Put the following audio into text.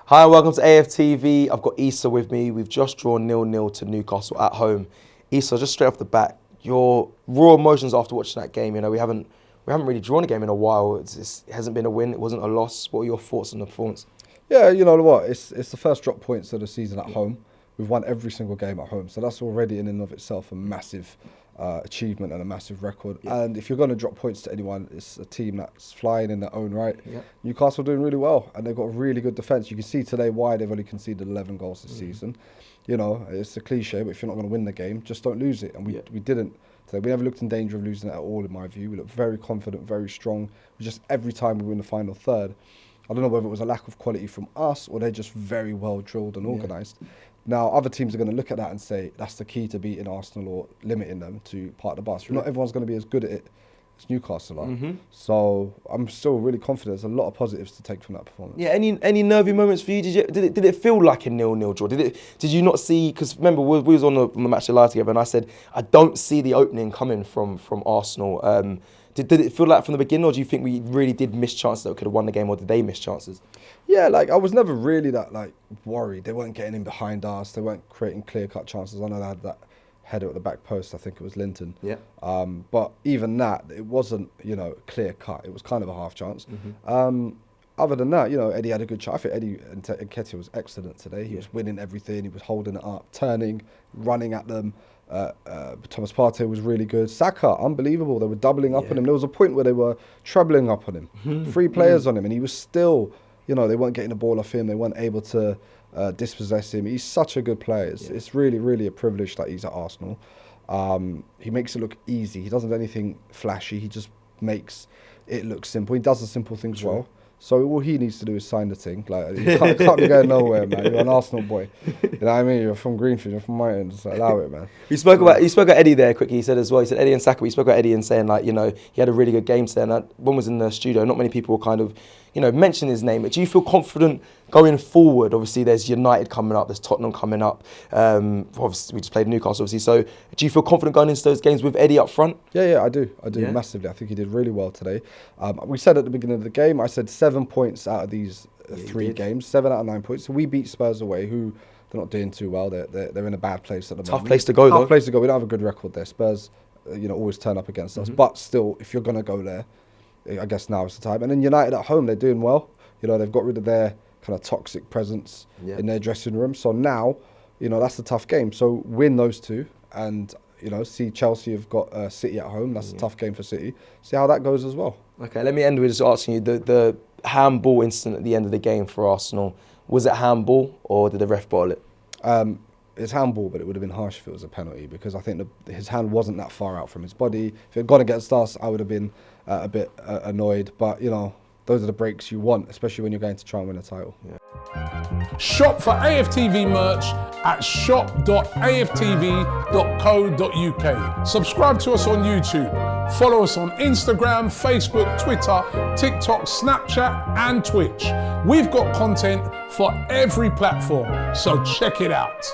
Hi and welcome to AFTV. I've got Esia with me. We've just drawn 0-0 to Newcastle at home. Esia, just straight off the bat, your raw emotions after watching that game. You know, we haven't really drawn a game in a while. It hasn't been a win. It wasn't a loss. What are your thoughts on the performance? Yeah, you know what? It's the first drop points of the season at home. We've won every single game at home, so that's already in and of itself a massive achievement and a massive record. Yeah. And if you're going to drop points to anyone, it's a team that's flying in their own right. Yeah. Newcastle are doing really well, and they've got a really good defence. You can see today why they've only conceded 11 goals this season. You know, it's a cliche, but if you're not going to win the game, just don't lose it. And we didn't today. We never looked in danger of losing it at all, in my view. We looked very confident, very strong. Just every time we win the final third, I don't know whether it was a lack of quality from us or they're just very well drilled and organised. Now, other teams are going to look at that and say that's the key to beating Arsenal or limiting them to part the bus. Not everyone's going to be as good at it as Newcastle are. So I'm still really confident. There's a lot of positives to take from that performance. Yeah, any nervy moments for you? Did it feel like a 0-0 draw? Did you not see? Because remember we was on the match live together, and I said I don't see the opening coming from Arsenal. Did it feel like from the beginning, or do you think we really did miss chances that we could have won the game, or did they miss chances? Yeah, like I was never really that worried. They weren't getting in behind us. They weren't creating clear-cut chances. I know they had that header at the back post. I think it was Linton. Yeah. But even that, it wasn't clear-cut. It was kind of a half chance. Other than that, Eddie had a good shot. I think Eddie Nketiah was excellent today. He was winning everything. He was holding it up, turning, running at them. Thomas Partey was really good. Saka, unbelievable. They were doubling up on him. There was a point where they were trebling up on him. 3 players on him, and he was still, they weren't getting the ball off him. They weren't able to dispossess him. He's such a good player. It's really, really a privilege that he's at Arsenal. He makes it look easy. He doesn't do anything flashy. He just makes it look simple. He does the simple things well. So all he needs to do is sign the thing. Like you can't be going nowhere, man. You're an Arsenal boy. You know what I mean? You're from Greenfield. You're from Brighton. Just allow it, man. You spoke about Eddie there quickly. He said as well. He said Eddie and Saka. We spoke about Eddie and saying he had a really good game today. And one was in the studio. Not many people were kind of mention his name. But do you feel confident going forward? Obviously, there's United coming up. There's Tottenham coming up. Obviously, we just played Newcastle. Obviously, so do you feel confident going into those games with Eddie up front? Yeah, I do massively. I think he did really well today. We said at the beginning of the game, I said 7 points out of these 3 games, 7 out of 9 points. So we beat Spurs away, who they're not doing too well. They're in a bad place at the moment. Tough place to go, though. Tough place to go. We don't have a good record there. Spurs, always turn up against us. But still, if you're going to go there, I guess now is the time. And then United at home, they're doing well. They've got rid of their kind of toxic presence in their dressing room. So now, that's the tough game. So win those 2 and, see Chelsea have got City at home. That's a tough game for City. See how that goes as well. Okay, let me end with just asking you, the handball incident at the end of the game for Arsenal, was it handball or did the ref bottle it? It's handball, but it would have been harsh if it was a penalty because I think his hand wasn't that far out from his body. If it had gone against us, I would have been a bit annoyed. But, those are the breaks you want, especially when you're going to try and win a title. Shop for AFTV merch at shop.aftv.co.uk. Subscribe to us on YouTube. Follow us on Instagram, Facebook, Twitter, TikTok, Snapchat and Twitch. We've got content for every platform, so check it out.